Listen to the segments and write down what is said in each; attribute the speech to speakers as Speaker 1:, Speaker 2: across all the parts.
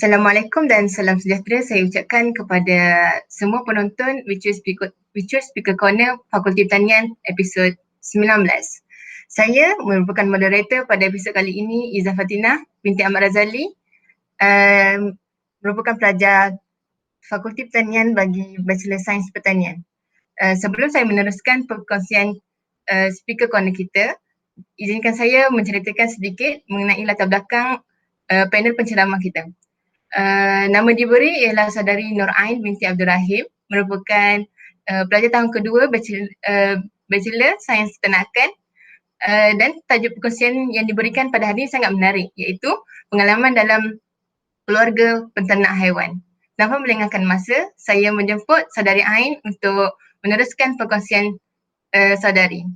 Speaker 1: Assalamualaikum dan salam sejahtera saya ucapkan kepada semua penonton Speaker Corner Fakulti Pertanian episod 19. Saya merupakan moderator pada episod kali ini, Izzah Fatinah binti Ahmad Razali, merupakan pelajar Fakulti Pertanian bagi Bachelor Sains Pertanian. Sebelum saya meneruskan perkongsian Speaker Corner kita, izinkan saya menceritakan sedikit mengenai latar belakang panel penceramah kita. Nama diberi ialah saudari Nur Ain binti Abdul Rahim, merupakan pelajar tahun kedua Bachelor Sains Peternakan, dan tajuk perkongsian yang diberikan pada hari ini sangat menarik, iaitu pengalaman dalam keluarga penternak haiwan. Tanpa melengahkan masa, saya menjemput saudari Ain untuk meneruskan perkongsian saudari.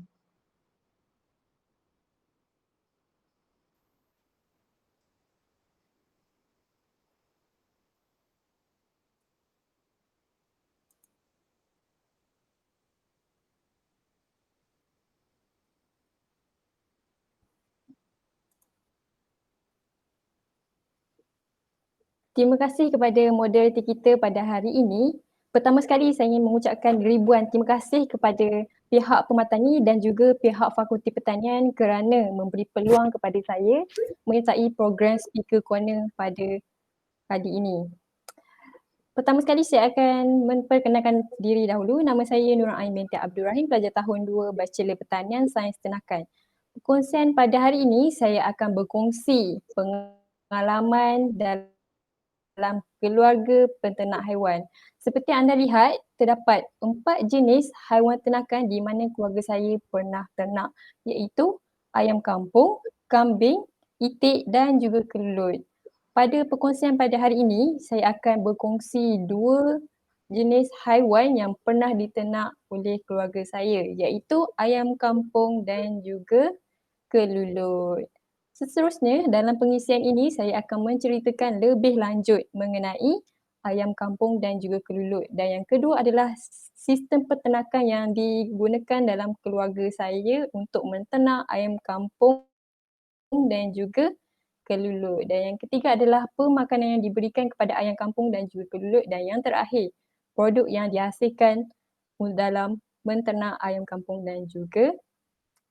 Speaker 2: Terima kasih kepada moderator kita pada hari ini. Pertama sekali saya ingin mengucapkan ribuan terima kasih kepada pihak Pematani dan juga pihak Fakulti Pertanian kerana memberi peluang kepada saya menyertai program Speaker Corner pada kali ini. Pertama sekali saya akan memperkenalkan diri dahulu. Nama saya Nur Ain binti Abdul Rahim, pelajar tahun 2 Bachelor Pertanian Sains Ternakan. Perkongsian pada hari ini saya akan berkongsi pengalaman dalam keluarga penternak haiwan. Seperti anda lihat, terdapat 4 jenis haiwan ternakan di mana keluarga saya pernah ternak, iaitu ayam kampung, kambing, itik dan juga kelulut. Pada perkongsian pada hari ini, saya akan berkongsi 2 jenis haiwan yang pernah diternak oleh keluarga saya, iaitu ayam kampung dan juga kelulut. Seterusnya, dalam pengisian ini saya akan menceritakan lebih lanjut mengenai ayam kampung dan juga kelulut. Dan yang kedua adalah sistem peternakan yang digunakan dalam keluarga saya untuk menternak ayam kampung dan juga kelulut. Dan yang ketiga adalah pemakanan yang diberikan kepada ayam kampung dan juga kelulut. Dan yang terakhir, produk yang dihasilkan dalam menternak ayam kampung dan juga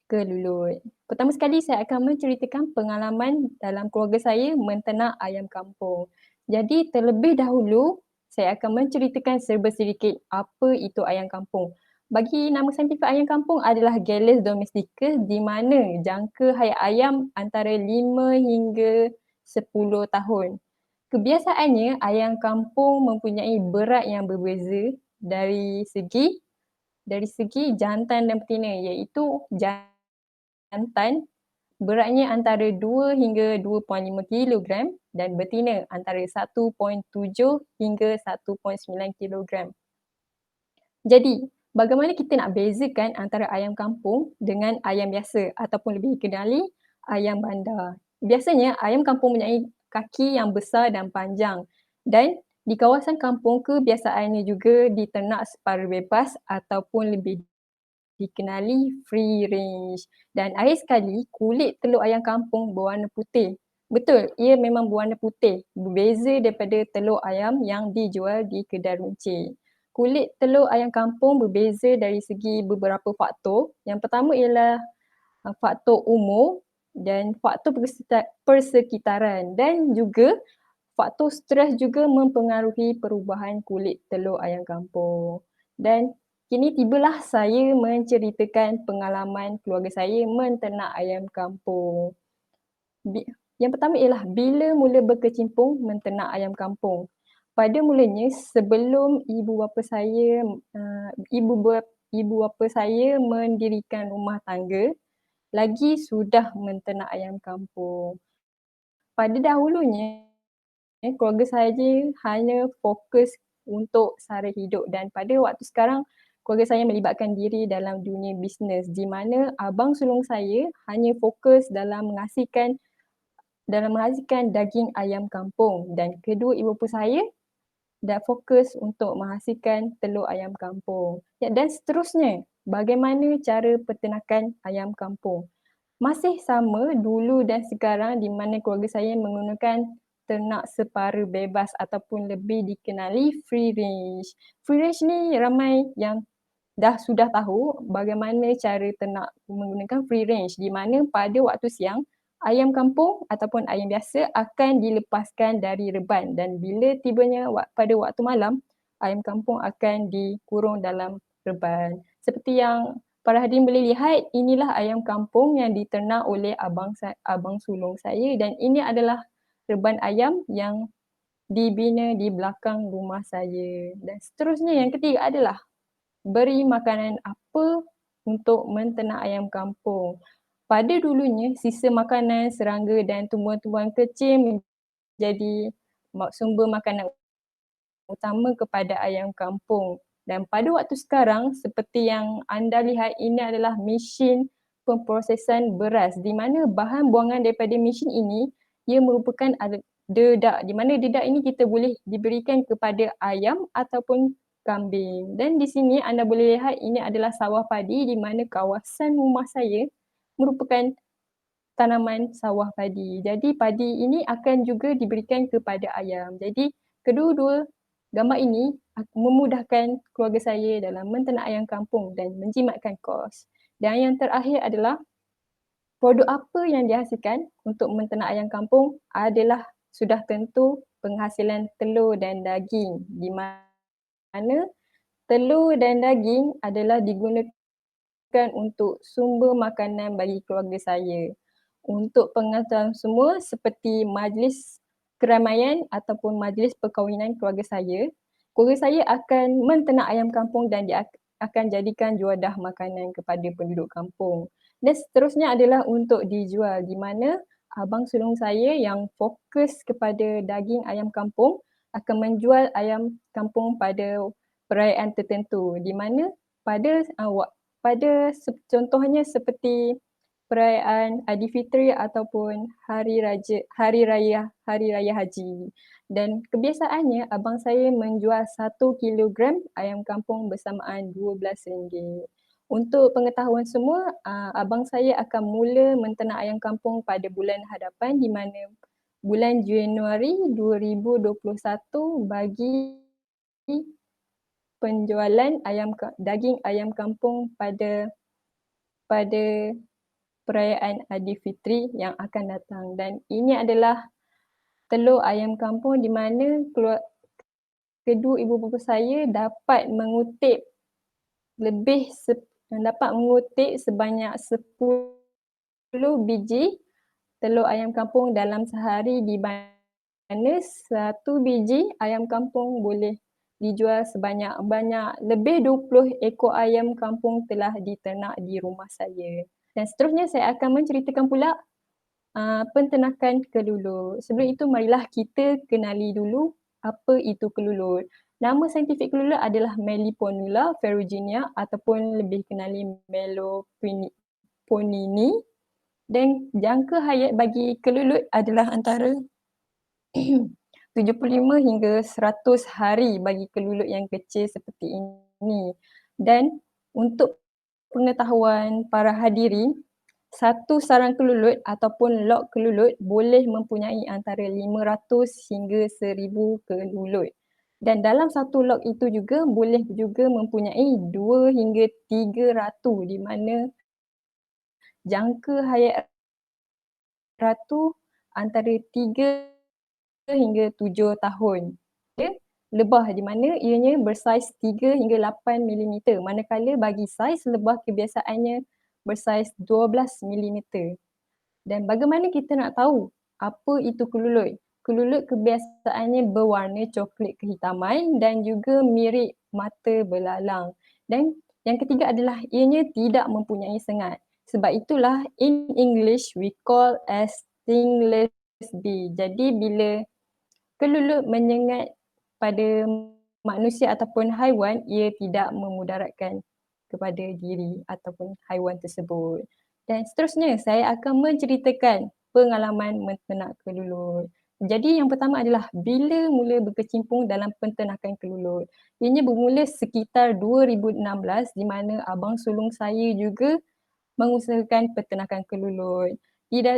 Speaker 2: kelulut. Pertama sekali saya akan menceritakan pengalaman dalam keluarga saya menternak ayam kampung. Jadi terlebih dahulu saya akan menceritakan serba sedikit apa itu ayam kampung. Bagi nama saintifik ayam kampung adalah Gallus domesticus, di mana jangka hayat ayam antara 5 hingga 10 tahun. Kebiasaannya ayam kampung mempunyai berat yang berbeza dari segi jantan dan betina, iaitu jantan beratnya antara 2 hingga 2.5 kilogram dan betina antara 1.7 hingga 1.9 kilogram. Jadi, bagaimana kita nak bezakan antara ayam kampung dengan ayam biasa ataupun lebih dikenali ayam bandar? Biasanya ayam kampung mempunyai kaki yang besar dan panjang, dan di kawasan kampung kebiasaannya juga diternak secara bebas ataupun lebih dikenali free range. Dan akhir sekali, kulit telur ayam kampung berwarna putih. Betul, ia memang berwarna putih, berbeza daripada telur ayam yang dijual di kedai runcit. Kulit telur ayam kampung berbeza dari segi beberapa faktor. Yang pertama ialah faktor umur dan faktor persekitaran, dan juga faktor stres juga mempengaruhi perubahan kulit telur ayam kampung. Dan kini tibalah saya menceritakan pengalaman keluarga saya menternak ayam kampung. Yang pertama ialah bila mula berkecimpung menternak ayam kampung. Pada mulanya sebelum ibu bapa saya mendirikan rumah tangga, lagi sudah menternak ayam kampung. Pada dahulunya keluarga saya hanya fokus untuk sara hidup, dan pada waktu sekarang keluarga saya melibatkan diri dalam dunia bisnes, di mana abang sulung saya hanya fokus dalam menghasilkan daging ayam kampung, dan kedua ibu bapa saya dah fokus untuk menghasilkan telur ayam kampung. Dan seterusnya, bagaimana cara peternakan ayam kampung? Masih sama dulu dan sekarang, di mana keluarga saya menggunakan ternak separa bebas ataupun lebih dikenali free range. Free range ni ramai yang sudah tahu bagaimana cara ternak menggunakan free range, di mana pada waktu siang ayam kampung ataupun ayam biasa akan dilepaskan dari reban, dan bila tibanya pada waktu malam, ayam kampung akan dikurung dalam reban. Seperti yang para hadirin boleh lihat, inilah ayam kampung yang diternak oleh abang sulung saya, dan ini adalah reban ayam yang dibina di belakang rumah saya. Dan seterusnya, yang ketiga adalah beri makanan apa untuk menternak ayam kampung. Pada dulunya, sisa makanan serangga dan tumbuhan-tumbuhan kecil menjadi sumber makanan utama kepada ayam kampung. Dan pada waktu sekarang, seperti yang anda lihat, ini adalah mesin pemprosesan beras, di mana bahan buangan daripada mesin ini, ia merupakan dedak, di mana dedak ini kita boleh diberikan kepada ayam ataupun kambing. Dan di sini anda boleh lihat, ini adalah sawah padi, di mana kawasan rumah saya merupakan tanaman sawah padi. Jadi padi ini akan juga diberikan kepada ayam. Jadi kedua-dua gambar ini memudahkan keluarga saya dalam menternak ayam kampung dan menjimatkan kos. Dan yang terakhir adalah produk apa yang dihasilkan untuk menternak ayam kampung adalah sudah tentu penghasilan telur dan daging, di mana telur dan daging adalah digunakan untuk sumber makanan bagi keluarga saya. Untuk pengetahuan semua, seperti majlis keramaian ataupun majlis perkahwinan keluarga saya akan menternak ayam kampung dan dia akan jadikan juadah makanan kepada penduduk kampung. Dan seterusnya adalah untuk dijual, di mana abang sulung saya yang fokus kepada daging ayam kampung akan menjual ayam kampung pada perayaan tertentu, di mana pada contohnya seperti perayaan Aidilfitri ataupun hari raya haji. Dan kebiasaannya abang saya menjual 1 kilogram ayam kampung bersamaan RM12. Untuk pengetahuan semua, abang saya akan mula menternak ayam kampung pada bulan hadapan, di mana bulan Januari 2021 bagi penjualan daging ayam kampung pada perayaan Aidilfitri yang akan datang. Dan ini adalah telur ayam kampung, di mana kedua ibu bapa saya dapat mengutip sebanyak 10 biji telur ayam kampung dalam sehari, di mana 1 biji ayam kampung boleh dijual sebanyak lebih 20 ekor ayam kampung telah diternak di rumah saya. Dan seterusnya saya akan menceritakan pula penternakan kelulur. Sebelum itu, marilah kita kenali dulu apa itu kelulur. Nama saintifik kelulur adalah Melliponula ferruginea ataupun lebih kenali Meloponini. Dan jangka hayat bagi kelulur adalah antara 75 hingga 100 hari bagi kelulur yang kecil seperti ini. Dan untuk pengetahuan para hadirin, satu sarang kelulut ataupun log kelulut boleh mempunyai antara 500 hingga 1000 kelulut. Dan dalam satu log itu juga boleh juga mempunyai 2 hingga 3 ratu, di mana jangka hayat ratu antara 3 hingga 7 tahun. Lebah, di mana ianya bersaiz 3 hingga 8 mm, manakala bagi saiz lebah kebiasaannya bersaiz 12 mm. Dan bagaimana kita nak tahu apa itu kelulut? Kelulut kebiasaannya berwarna coklat kehitaman dan juga mirip mata belalang. Dan yang ketiga adalah ianya tidak mempunyai sengat. Sebab itulah in English we call as stingless bee. Jadi bila kelulut menyengat pada manusia ataupun haiwan, ia tidak memudaratkan kepada diri ataupun haiwan tersebut. Dan seterusnya, saya akan menceritakan pengalaman menternak kelulur. Jadi yang pertama adalah bila mula berkecimpung dalam penternakan kelulur. Ianya bermula sekitar 2016, di mana abang sulung saya juga mengusahakan penternakan kelulur.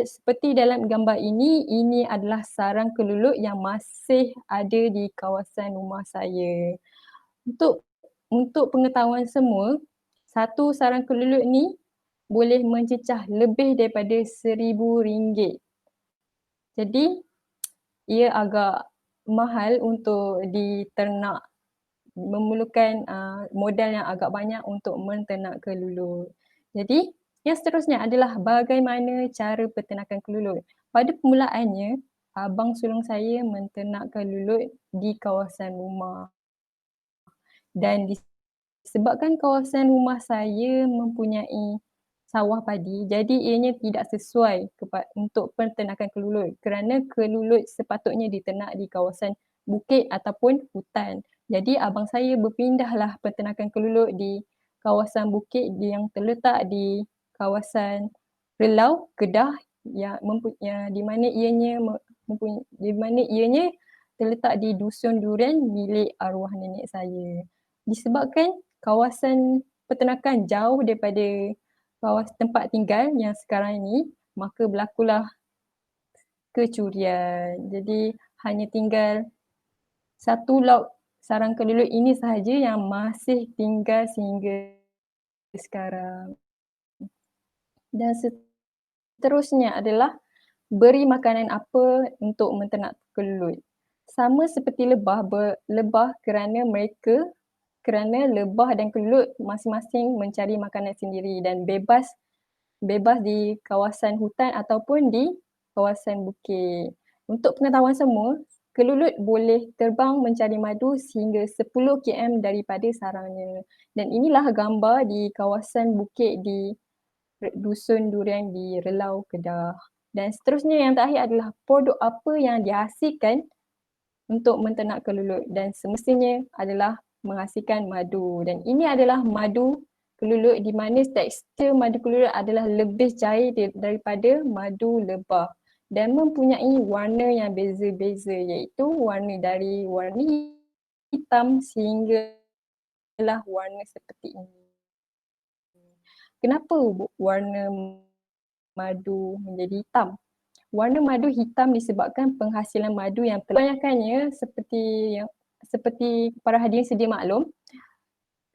Speaker 2: seperti dalam gambar ini adalah sarang kelulup yang masih ada di kawasan rumah saya. Untuk pengetahuan semua, satu sarang kelulup ni boleh mencecah lebih daripada RM1,000. Jadi ia agak mahal untuk diternak, memerlukan modal yang agak banyak untuk menternak kelulup. Jadi yang seterusnya adalah bagaimana cara peternakan kelulup. Pada permulaannya, abang sulung saya menternak kelulup di kawasan rumah. Dan disebabkan kawasan rumah saya mempunyai sawah padi, jadi ianya tidak sesuai untuk peternakan kelulup kerana kelulup sepatutnya diternak di kawasan bukit ataupun hutan. Jadi abang saya berpindahlah peternakan kelulup di kawasan bukit yang terletak di kawasan Relau, Kedah di mana ianya terletak di Dusun Durian milik arwah nenek saya. Disebabkan kawasan peternakan jauh daripada kawasan tempat tinggal yang sekarang ini, maka berlakulah kecurian. Jadi hanya tinggal satu lot sarang kelulup ini sahaja yang masih tinggal sehingga sekarang. Dan seterusnya adalah beri makanan apa untuk menternak kelulup. Sama seperti lebah kerana lebah dan kelulup masing-masing mencari makanan sendiri dan bebas di kawasan hutan ataupun di kawasan bukit. Untuk pengetahuan semua, kelulup boleh terbang mencari madu sehingga 10 km daripada sarangnya. Dan inilah gambar di kawasan bukit di Dusun Durian di Relau, Kedah. Dan seterusnya yang terakhir adalah produk apa yang dihasilkan untuk menternak kelulup, dan semestinya adalah menghasilkan madu. Dan ini adalah madu kelulup di mana tekstur madu kelulup adalah lebih cair daripada madu lebah dan mempunyai warna yang beza-beza, iaitu dari warna hitam sehinggalah warna seperti ini. Kenapa warna madu menjadi hitam? Warna madu hitam disebabkan penghasilan madu yang kebanyakannya seperti para hadirin sedia maklum,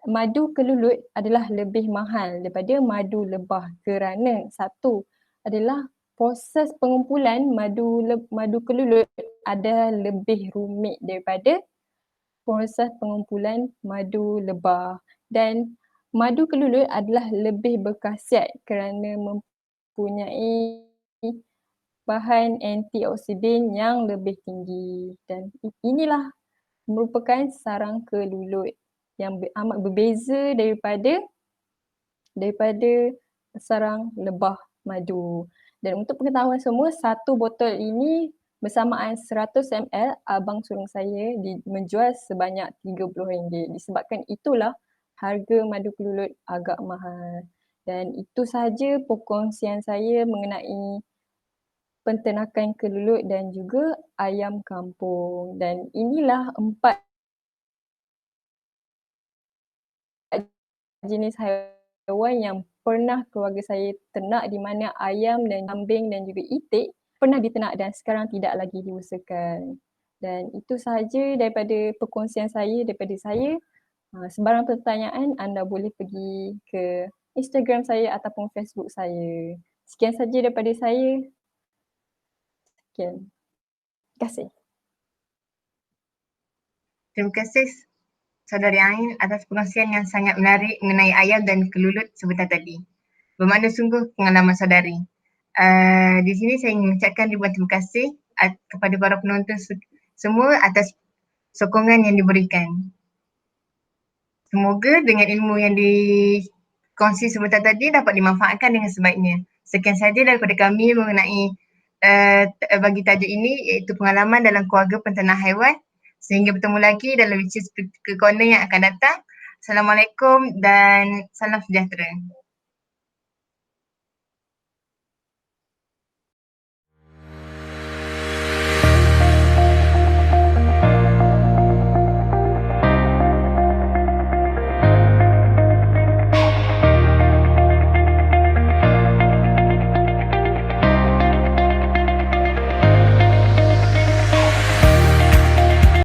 Speaker 2: madu kelulup adalah lebih mahal daripada madu lebah kerana satu adalah proses pengumpulan madu kelulup adalah lebih rumit daripada proses pengumpulan madu lebah, dan madu kelulup adalah lebih berkhasiat kerana mempunyai bahan antioksidan yang lebih tinggi. Dan inilah merupakan sarang kelulup yang amat berbeza daripada sarang lebah madu. Dan untuk pengetahuan semua, satu botol ini bersamaan 100 ml abang sulung saya menjual sebanyak RM30. Disebabkan itulah harga madu kelulup agak mahal. Dan itu sahaja perkongsian saya mengenai penternakan kelulup dan juga ayam kampung. Dan inilah 4 jenis haiwan yang pernah keluarga saya ternak, di mana ayam dan kambing dan juga itik pernah diternak dan sekarang tidak lagi diusahakan. Dan itu sahaja daripada perkongsian saya daripada saya. Sebarang pertanyaan anda boleh pergi ke Instagram saya ataupun Facebook saya. Sekian saja daripada saya. Sekian. Terima kasih.
Speaker 1: Terima kasih Saudari Ain atas perkongsian yang sangat menarik mengenai ayam dan kelulup sebentar tadi. Bermakna sungguh pengalaman saudari. Di sini saya ingin mengucapkan ribuan terima kasih kepada para penonton semua atas sokongan yang diberikan. Semoga dengan ilmu yang dikongsi sebentar tadi dapat dimanfaatkan dengan sebaiknya. Sekian sahaja daripada kami mengenai bagi tajuk ini, iaitu pengalaman dalam keluarga penternak haiwan. Sehingga bertemu lagi dalam Which is Corner yang akan datang. Assalamualaikum dan salam sejahtera.